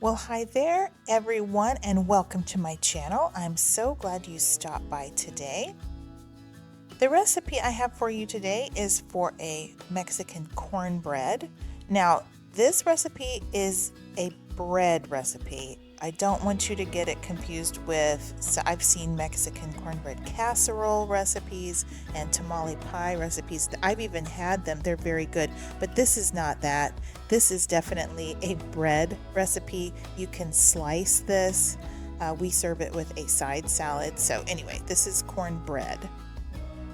Well, hi there everyone and welcome to my channel. I'm so glad you stopped by today. The recipe I have for you today is for a Mexican cornbread. Now, this recipe is a bread recipe. I don't want you to get it confused with, so I've seen Mexican cornbread casserole recipes and tamale pie recipes. I've even had them, they're very good, but this is not that. This is definitely a bread recipe. You can slice this. We serve it with a side salad. So anyway, this is cornbread.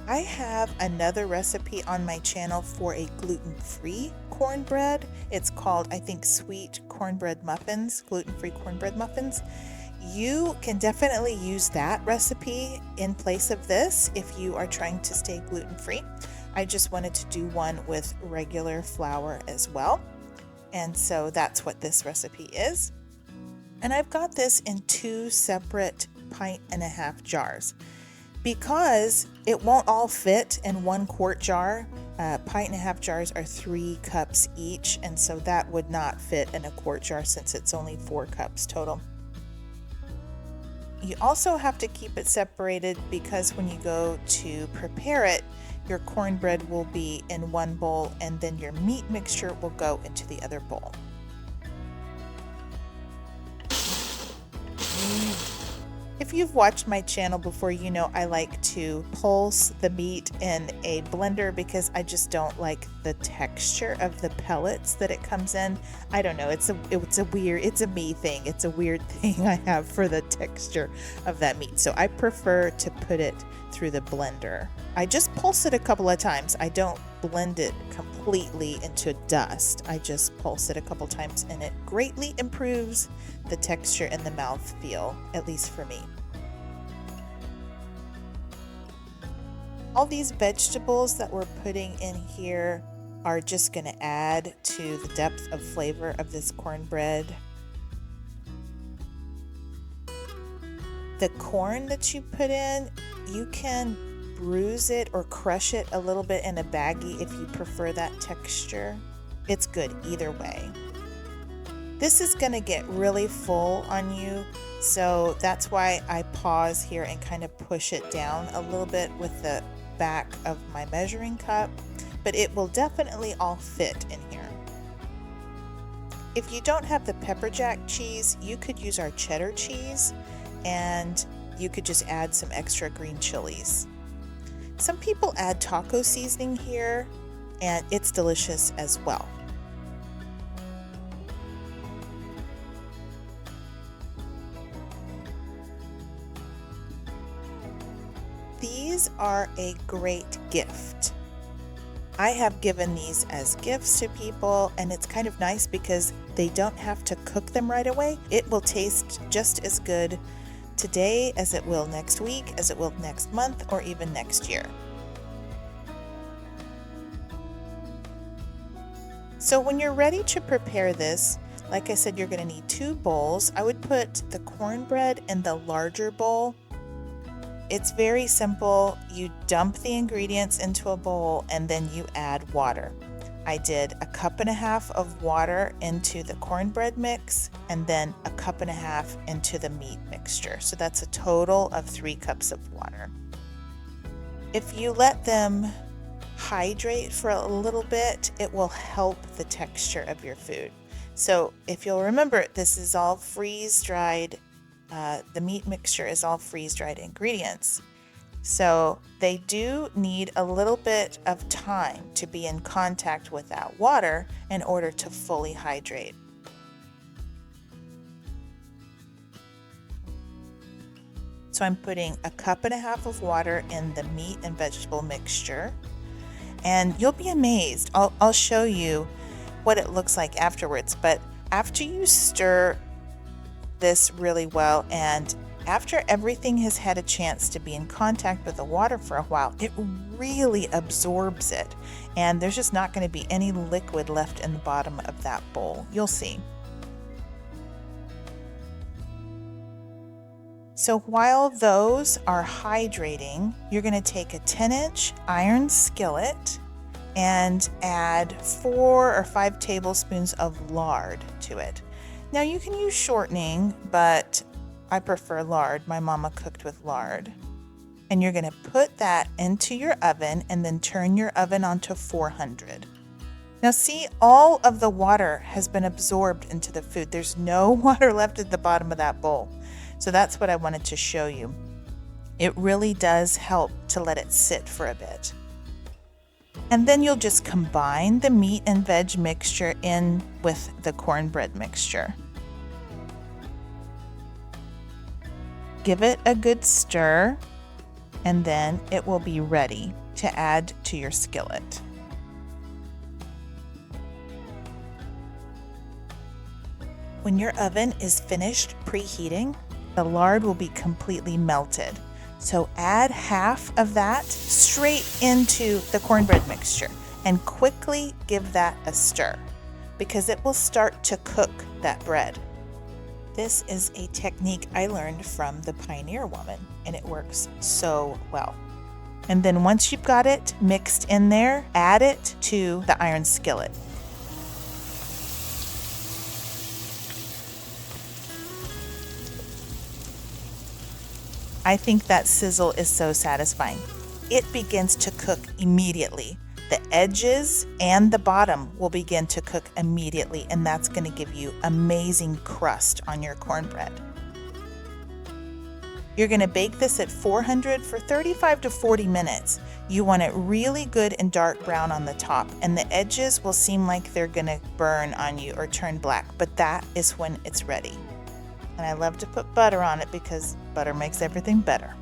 I have another recipe on my channel for a gluten-free cornbread. It's called, I think, sweet cornbread muffins, gluten-free cornbread muffins. You can definitely use that recipe in place of this if you are trying to stay gluten-free. I just wanted to do one with regular flour as well. And so that's what this recipe is. And I've got this in 2 separate pint-and-a-half jars. Because it won't all fit in 1 quart jar, pint-and-a-half jars are 3 cups each, and so that would not fit in a quart jar since it's only 4 cups total. You also have to keep it separated because when you go to prepare it, your cornbread will be in one bowl and then your meat mixture will go into the other bowl. If you've watched my channel before, you know I like to pulse the meat in a blender because I just don't like the texture of the pellets that it comes in. I don't know, it's a me thing. It's a weird thing I have for the texture of that meat. So I prefer to put it through the blender. I just pulse it a couple of times. I don't blend it completely into dust. I just pulse it a couple times and it greatly improves the texture and the mouth feel, at least for me. All these vegetables that we're putting in here are just going to add to the depth of flavor of this cornbread. The corn that you put in, you can bruise it or crush it a little bit in a baggie if you prefer that texture. It's good either way. This is going to get really full on you, so that's why I pause here and kind of push it down a little bit with the back of my measuring cup, but it will definitely all fit in here. If you don't have the pepper jack cheese, you could use our cheddar cheese and you could just add some extra green chilies. Some people add taco seasoning here and it's delicious as well. These are a great gift. I have given these as gifts to people and it's kind of nice because they don't have to cook them right away. It will taste just as good today as it will next week, as it will next month, or even next year. So when you're ready to prepare this, like I said, you're going to need 2 bowls. I would put the cornbread in the larger bowl. It's very simple. You dump the ingredients into a bowl and then you add water. I did 1.5 cups of water into the cornbread mix and then 1.5 cups into the meat mixture. So that's a total of 3 cups of water. If you let them hydrate for a little bit, it will help the texture of your food. So if you'll remember, this is all freeze-dried. The meat mixture is all freeze-dried ingredients. So they do need a little bit of time to be in contact with that water in order to fully hydrate. So I'm putting 1.5 cups of water in the meat and vegetable mixture. And you'll be amazed. I'll show you what it looks like afterwards. But after you stir this really well and after everything has had a chance to be in contact with the water for a while, it really absorbs it and there's just not going to be any liquid left in the bottom of that bowl. You'll see. So while those are hydrating, you're going to take a 10-inch iron skillet and add 4 or 5 tablespoons of lard to it. Now you can use shortening, but I prefer lard. My mama cooked with lard. And you're gonna put that into your oven and then turn your oven onto 400. Now see, all of the water has been absorbed into the food. There's no water left at the bottom of that bowl. So that's what I wanted to show you. It really does help to let it sit for a bit. And then you'll just combine the meat and veg mixture in with the cornbread mixture. Give it a good stir, and then it will be ready to add to your skillet. When your oven is finished preheating, the lard will be completely melted. So add half of that straight into the cornbread mixture and quickly give that a stir because it will start to cook that bread. This is a technique I learned from the Pioneer woman, and it works so well. And then once you've got it mixed in there, add it to the iron skillet. I think that sizzle is so satisfying. It begins to cook immediately. The edges and the bottom will begin to cook immediately, and that's going to give you amazing crust on your cornbread. You're going to bake this at 400 for 35 to 40 minutes. You want it really good and dark brown on the top, and the edges will seem like they're going to burn on you or turn black, but that is when it's ready. And I love to put butter on it because butter makes everything better.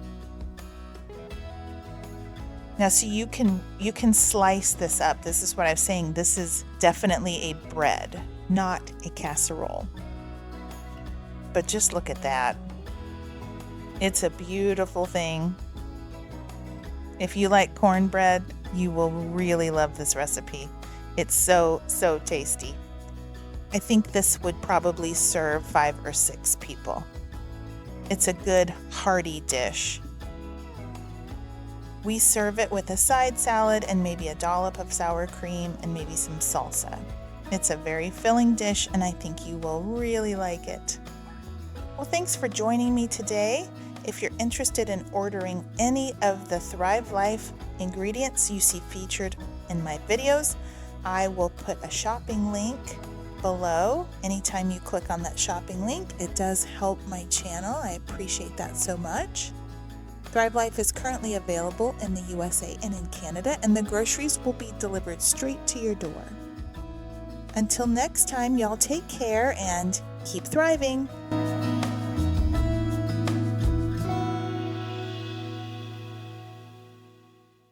Now see, you can slice this up. This is what I'm saying. This is definitely a bread, not a casserole. But just look at that. It's a beautiful thing. If you like cornbread, you will really love this recipe. It's so tasty. I think this would probably serve 5 or 6 people. It's a good hearty dish. We serve it with a side salad and maybe a dollop of sour cream and maybe some salsa. It's a very filling dish, and I think you will really like it. Well, thanks for joining me today. If you're interested in ordering any of the Thrive Life ingredients you see featured in my videos, I will put a shopping link below. Anytime you click on that shopping link, it does help my channel. I appreciate that so much. Thrive Life is currently available in the USA and in Canada, and the groceries will be delivered straight to your door. Until next time, y'all take care and keep thriving.